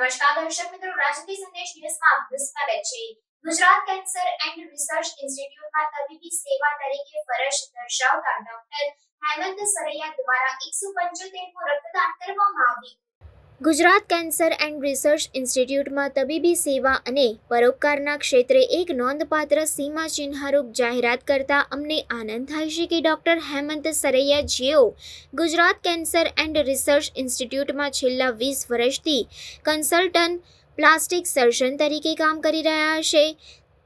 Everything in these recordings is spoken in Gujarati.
નમસ્કાર દર્શક મિત્રો, રાજનીતિ સંદેશ ન્યૂઝમાં આપનું સ્વાગત છે। ગુજરાત કેન્સર એન્ડ રિસર્ચ ઇન્સ્ટિટ્યૂટમાં તબીબી સેવા તરીકે ફરજ દર્શાવતા ડોક્ટર હેમંત સરૈયા દ્વારા 175મું રક્તદાન કરવામાં આવ્યું। ગુજરાત કેન્સર એન્ડ રિસર્ચ ઇન્સ્ટિટ્યૂટમાં તબીબી સેવા અને પરોપકારના ક્ષેત્રે એક નોંધપાત્ર સીમાચિહ્નરૂપ જાહેરાત કરતા અમને આનંદ થાય છે કે ડોક્ટર હેમંત સરૈયા જેઓ ગુજરાત કેન્સર એન્ડ રિસર્ચ ઇન્સ્ટિટ્યૂટમાં છેલ્લા 20 વર્ષથી કન્સલ્ટન્ટ પ્લાસ્ટિક સર્જન તરીકે કામ કરી રહ્યા છે,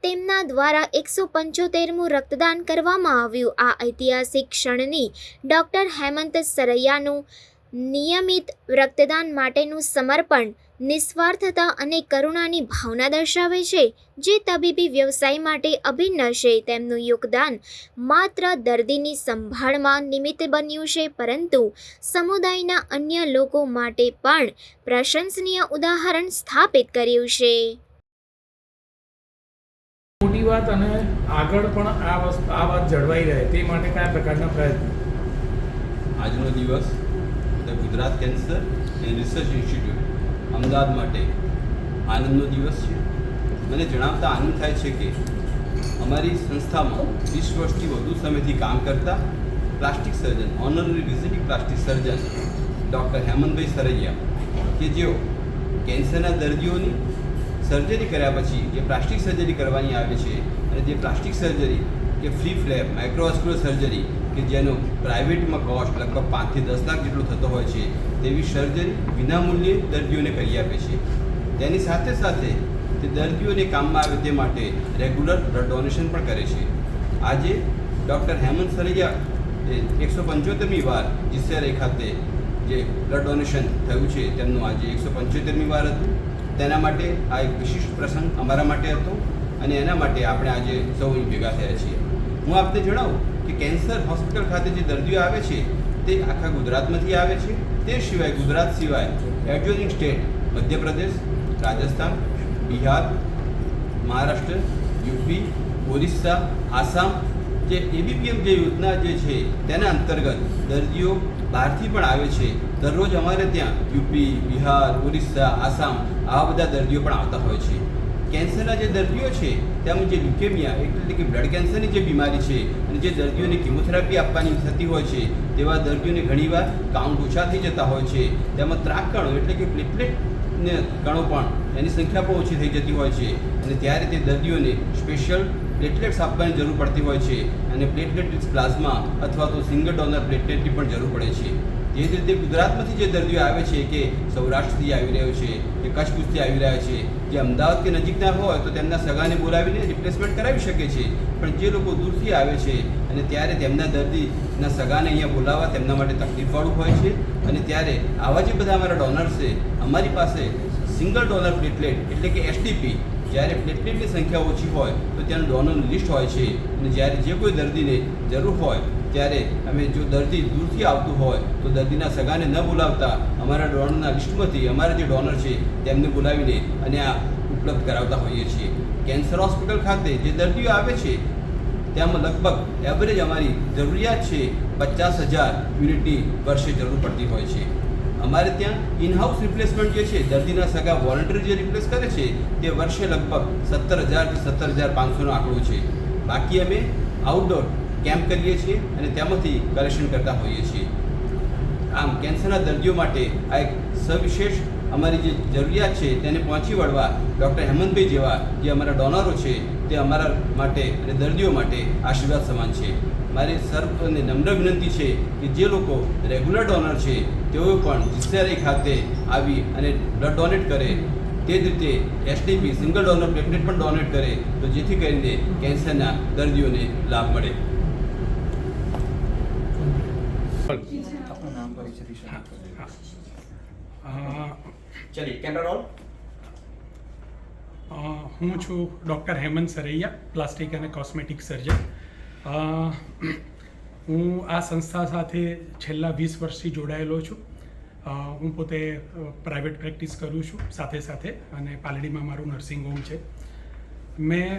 તેમના દ્વારા 175મું રક્તદાન કરવામાં આવ્યું। આ ઐતિહાસિક ક્ષણની ડોક્ટર હેમંત સરૈયાનું નિયમિત રક્તદાન માટેનું સમર્પણ, નિસ્વાર્થતા અને કરુણાની ભાવના દર્શાવે છે, જે તબીબી વ્યવસાય માટે અભિન્ન છે। તેમનું યોગદાન માત્ર દર્દીની સંભાળમાં નિમિત્ત બન્યું છે, પરંતુ સમુદાયના અન્ય લોકો માટે પણ પ્રશંસનીય ઉદાહરણ સ્થાપિત કર્યું છે। મોટી વાત અને આગળ પણ આ વાત જળવાઈ રહે તે માટે કયા પ્રકારના પ્રયત્નો? આજનો દિવસ Gujarat cancer and research institute Ahmedabad માટે આનંદનો દિવસ છે। મને જણાવતા આનંદ થાય છે કે અમારી સંસ્થામાં 20 વર્ષથી વધુ સમયથી કામ કરતા plastic surgeon, honorary visiting plastic surgeon doctor Hemantbhai Saraiya, કે જેઓ કેન્સરના દર્દીઓની સર્જરી કર્યા પછી જે પ્લાસ્ટિક સર્જરી કરવાની આવે છે, અને જે પ્લાસ્ટિક સર્જરી કે ફ્રી ફ્લેપ માઇક્રોવાસ્ક્યુલર સર્જરી કે જેનો પ્રાઇવેટમાં કોસ્ટ લગભગ 5 થી 10 લાખ જેટલો થતો હોય છે, તેવી સર્જરી વિનામૂલ્યે દર્દીઓને કરી આપે છે। તેની સાથે સાથે તે દર્દીઓને કામમાં આવે તે માટે રેગ્યુલર બ્લડ ડોનેશન પણ કરે છે। આજે ડૉક્ટર હેમંત સરૈયા 175મી વાર જીસીઆરઆઈ ખાતે જે બ્લડ ડોનેશન થયું છે તેમનું આજે 175મી વાર હતું। તેના માટે આ એક વિશિષ્ટ પ્રસંગ અમારા માટે હતો, અને એના માટે આપણે આજે સૌ ભેગા થયા છીએ। હું આપને જણાવું કે કેન્સર હોસ્પિટલ ખાતે જે દર્દીઓ આવે છે તે આખા ગુજરાતમાંથી આવે છે। તે સિવાય ગુજરાત સિવાય adjoining state Madhya Pradesh, Rajasthan, Bihar, Maharashtra, UP, Orissa, Assam જે એબીપીએમ જે યોજના જે છે તેના અંતર્ગત દર્દીઓ બહારથી પણ આવે છે। દરરોજ અમારે ત્યાં યુપી, બિહાર, ઓરિસ્સા, આસામ આવા બધા દર્દીઓ પણ આવતા હોય છે। કેન્સરના જે દર્દીઓ છે તેમાં જે લ્યુકેમિયા એટલે કે બ્લડ કેન્સરની જે બીમારી છે, અને જે દર્દીઓને કિમોથેરાપી આપવાની થતી હોય છે, તેવા દર્દીઓને ઘણીવાર કાઉન્ટ ઓછા થઈ જતા હોય છે। તેમાં ત્રાક કણો એટલે કે પ્લેટલેટને કણો પણ એની સંખ્યા પણ ઓછી થઈ જતી હોય છે, અને ત્યારે તે દર્દીઓને સ્પેશિયલ પ્લેટલેટ્સ આપવાની જરૂર પડતી હોય છે, અને પ્લેટલેટ પ્લાઝમા અથવા તો સિંગલ ડોનર પ્લેટલેટની પણ જરૂર પડે છે। તે જ રીતે ગુજરાતમાંથી જે દર્દીઓ આવે છે, કે સૌરાષ્ટ્રથી આવી રહ્યો છે, કે કચ્છ ભુજથી આવી રહ્યા છે, જે અમદાવાદ કે નજીકના હોય તો તેમના સગાને બોલાવીને રિપ્લેસમેન્ટ કરાવી શકે છે, પણ જે લોકો દૂરથી આવે છે અને ત્યારે તેમના દર્દીના સગાને અહીંયા બોલાવવા તેમના માટે તકલીફવાળું હોય છે, અને ત્યારે આવા જે બધા અમારા ડોનર્સ છે, અમારી પાસે સિંગલ ડોનર પ્લેટલેટ એટલે કે એસટીપી, જ્યારે પ્લેટલેટની સંખ્યા ઓછી હોય તો ત્યાંનું ડોનરનું લિસ્ટ હોય છે, અને જ્યારે જે કોઈ દર્દીને જરૂર હોય ત્યારે અમે જો દર્દી દૂરથી આવતું હોય તો દર્દીના સગાને ન બોલાવતા અમારા ડોનરના લિસ્ટમાંથી અમારા જે ડોનર છે તેમને બોલાવીને અને આ ઉપલબ્ધ કરાવતા હોઈએ છીએ। કેન્સર હોસ્પિટલ ખાતે જે દર્દીઓ આવે છે તેમાં લગભગ એવરેજ અમારી જરૂરિયાત છે 50,000 યુનિટની વર્ષે જરૂર પડતી હોય છે। અમારે ત્યાં ઇનહાઉસ રિપ્લેસમેન્ટ જે છે, દર્દીના સગા વોલન્ટરી જે રિપ્લેસ કરે છે તે વર્ષે લગભગ 17,000 થી 17,500નો આંકડો છે। બાકી અમે આઉટડોર કેમ્પ કરીએ છીએ અને તેમાંથી કલેક્શન કરતા હોઈએ છીએ। આમ કેન્સરના દર્દીઓ માટે આ એક સવિશેષ અમારી જે જરૂરિયાત છે તેને પહોંચી વળવા ડૉક્ટર હેમંતભાઈ જેવા જે અમારા ડોનરો છે તે અમારા માટે અને દર્દીઓ માટે આશીર્વાદ સમાન છે। મારી સર્વને નમ્ર વિનંતી છે કે જે લોકો રેગ્યુલર ડોનર છે તેઓ પણ જીસીઆરઆઈ ખાતે આવી અને બ્લડ ડોનેટ કરે, તે જ રીતે એસટીપી સિંગલ ડોનર પ્લેટલેટ પણ ડોનેટ કરે, તો જેથી કરીને કેન્સરના દર્દીઓને લાભ મળે। હું છું ડૉક્ટર હેમંત સરૈયા, પ્લાસ્ટિક અને કોસ્મેટિક સર્જન। હું આ સંસ્થા સાથે છેલ્લા 20 વર્ષથી જોડાયેલો છું। હું પોતે પ્રાઇવેટ પ્રેક્ટિસ કરું છું સાથે સાથે, અને પાલડીમાં મારું નર્સિંગ હોમ છે। મેં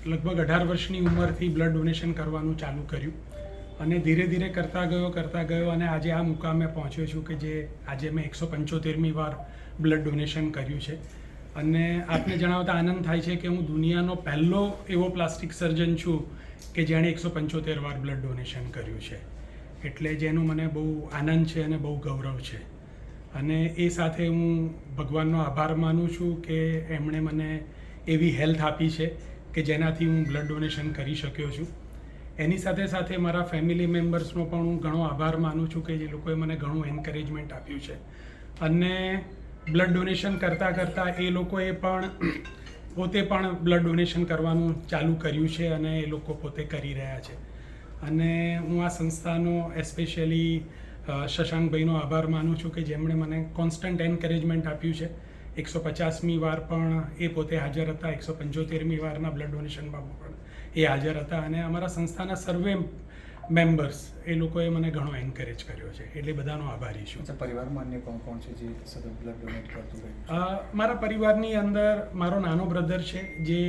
લગભગ 18 વર્ષની ઉંમરથી બ્લડ ડોનેશન કરવાનું ચાલુ કર્યું, અને ધીરે ધીરે કરતા ગયો અને આજે આ મુકામે પહોંચ્યો છું કે જે આજે મેં 175મી વાર બ્લડ ડોનેશન કર્યું છે. અને આપને જણાવતા આનંદ થાય છે કે હું દુનિયાનો પહેલો એવો પ્લાસ્ટિક સર્જન છું કે જેણે 175 વાર બ્લડ ડોનેશન કર્યું છે. એટલે જેનું મને બહુ આનંદ છે અને બહુ ગૌરવ છે. અને એ સાથે હું ભગવાનનો આભાર માનું છું કે એમણે મને એવી હેલ્થ આપી છે કે જેનાથી હું બ્લડ ડોનેશન કરી શક્યો છું. એની સાથે સાથે મારા ફેમિલી મેમ્બર્સનો પણ હું ઘણો આભાર માનું છું કે જે લોકોએ મને ઘણું એન્કરેજમેન્ટ આપ્યું છે. અને બ્લડ ડોનેશન કરતાં એ લોકોએ પણ પોતે પણ બ્લડ ડોનેશન કરવાનું ચાલુ કર્યું છે અને એ લોકો પોતે કરી રહ્યા છે. અને હું આ સંસ્થાનો એસ્પેશિયલી શશાંકભાઈનો આભાર માનું છું કે જેમણે મને કોન્સ્ટન્ટ એન્કરેજમેન્ટ આપ્યું છે. 150મી વાર પણ એ પોતે હાજર હતા, 175મી વારના બ્લડ ડોનેશનમાં પણ એ હાજર હતા. અને અમારા સંસ્થાના સર્વે મેમ્બર્સ એ લોકોએ મને ઘણો એન્કરેજ કર્યો છે. એટલે બધાનો આભારી છું. પરિવારમાં અન્ય કોણ છે જે સતત બ્લડ ડોનેટ કરતું રહ્યું? મારા પરિવારની અંદર મારો નાનો બ્રધર છે જે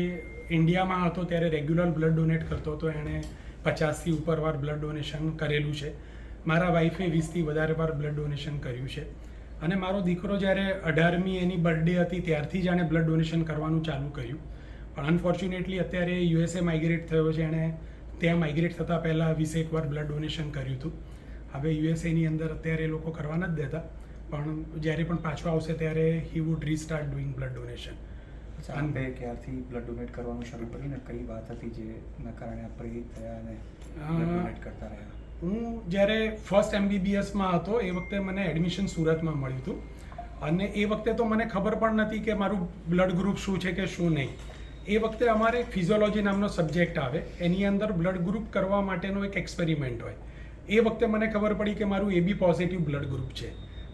ઇન્ડિયામાં હતો ત્યારે રેગ્યુલર બ્લડ ડોનેટ કરતો હતો. એણે 50થી ઉપર વાર બ્લડ ડોનેશન કરેલું છે. મારા વાઈફે 20થી વધારે વાર બ્લડ ડોનેશન કર્યું છે. અને મારો દીકરો જ્યારે 18મી એની બર્થડે હતી ત્યારથી જ એણે બ્લડ ડોનેશન કરવાનું ચાલુ કર્યું. પણ અનફોર્ચ્યુનેટલી અત્યારે યુએસએ માઇગ્રેટ થયો છે. એણે ત્યાં માઇગ્રેટ થતાં પહેલાં 20 વાર બ્લડ ડોનેશન કર્યું હતું. હવે યુએસએની અંદર અત્યારે એ લોકો કરવા નથી દેતા, પણ જ્યારે પણ પાછો આવશે ત્યારે he would restart doing blood donation. આપે ક્યારથી બ્લડ ડોનેટ કરવાનું શરૂ કર્યું ને કઈ વાત હતી જેના કારણે આપ પ્રેરિત થયા અને બ્લડ ડોનેટ કરતા રહ્યા? હું જ્યારે ફર્સ્ટ MBBSમાં હતો એ વખતે મને એડમિશન સુરતમાં મળ્યું હતું. અને એ વખતે તો મને ખબર પણ નથી કે મારું બ્લડ ગ્રુપ શું છે કે શું નહીં. એ વખતે અમારે એક ફિઝિયોલોજી નામનો સબ્જેક્ટ આવે, એની અંદર બ્લડ ગ્રુપ કરવા માટેનો એક એક્સપેરિમેન્ટ હોય. એ વખતે મને ખબર પડી કે મારું AB પોઝિટિવ બ્લડ ગ્રુપ છે.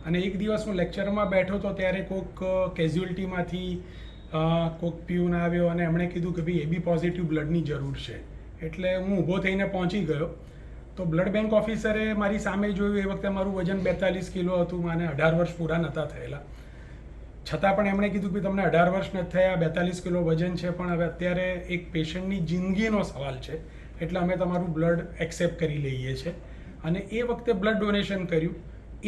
અને એક દિવસ હું લેક્ચરમાં બેઠો હતો ત્યારે કોઈક કેઝ્યુઅલ્ટીમાંથી કોઈક પ્યુન આવ્યો અને એમણે કીધું કે ભાઈ AB પોઝિટિવ બ્લડની જરૂર છે. એટલે હું ઊભો થઈને પહોંચી ગયો. તો બ્લડ બેંક ઓફિસરે મારી સામે જોયું. એ વખતે મારું વજન 42 કિલો હતું. મને 18 વર્ષ પૂરા નહોતા થયેલા. છતાં પણ એમણે કીધું કે તમને 18 વર્ષ નથી થયા, 42 કિલો વજન છે, પણ હવે અત્યારે એક પેશન્ટની જિંદગીનો સવાલ છે એટલે અમે તમારું બ્લડ એક્સેપ્ટ કરી લઈએ છીએ. અને એ વખતે બ્લડ ડોનેશન કર્યું.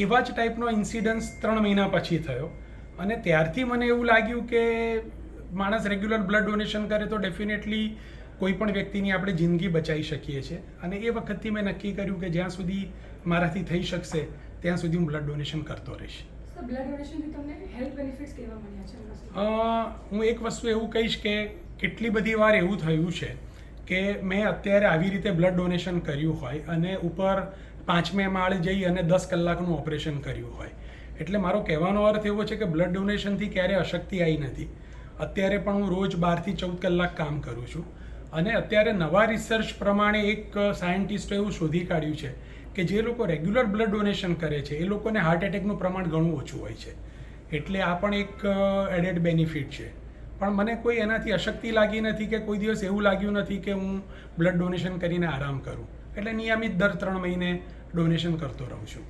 એવા જ ટાઈપનો ઇન્સિડન્સ 3 મહિના પછી થયો. અને ત્યારથી મને એવું લાગ્યું કે માણસ રેગ્યુલર બ્લડ ડોનેશન કરે તો ડેફિનેટલી કોઈ પણ વ્યક્તિની આપણે જિંદગી બચાવી શકીએ છીએ. અને એ વખતથી મેં નક્કી કર્યું કે જ્યાં સુધી મારાથી થઈ શકશે ત્યાં સુધી હું બ્લડ ડોનેશન કરતો રહીશ. બ્લડ ડોનેશનથી તમને હેલ્થ બેનિફિટ્સ કેવા મળ્યા છે? હું એક વસ્તુ એવું કહીશ કે કેટલી બધી વાર એવું થયું છે કે મેં અત્યારે આવી રીતે બ્લડ ડોનેશન કર્યું હોય અને ઉપર 5મે માળે જઈ અને 10 કલાકનું ઓપરેશન કર્યું હોય. એટલે મારો કહેવાનો અર્થ એવો છે કે બ્લડ ડોનેશનથી ક્યારેય અશક્તિ આવી નથી. અત્યારે પણ હું રોજ 12થી 14 કલાક કામ કરું છું. અને અત્યારે નવા રિસર્ચ પ્રમાણે એક સાયન્ટિસ્ટે એવું શોધી કાઢ્યું છે કે જે લોકો રેગ્યુલર બ્લડ ડોનેશન કરે છે એ લોકોને હાર્ટ એટેકનું પ્રમાણ ઘણું ઓછું હોય છે. એટલે આ પણ એક એડેડ બેનિફિટ છે. પણ મને કોઈ એનાથી અશક્તિ લાગી નથી કે કોઈ દિવસ એવું લાગ્યું નથી કે હું બ્લડ ડોનેશન કરીને આરામ કરું. એટલે નિયમિત દર 3 મહિને ડોનેશન કરતો રહું છું.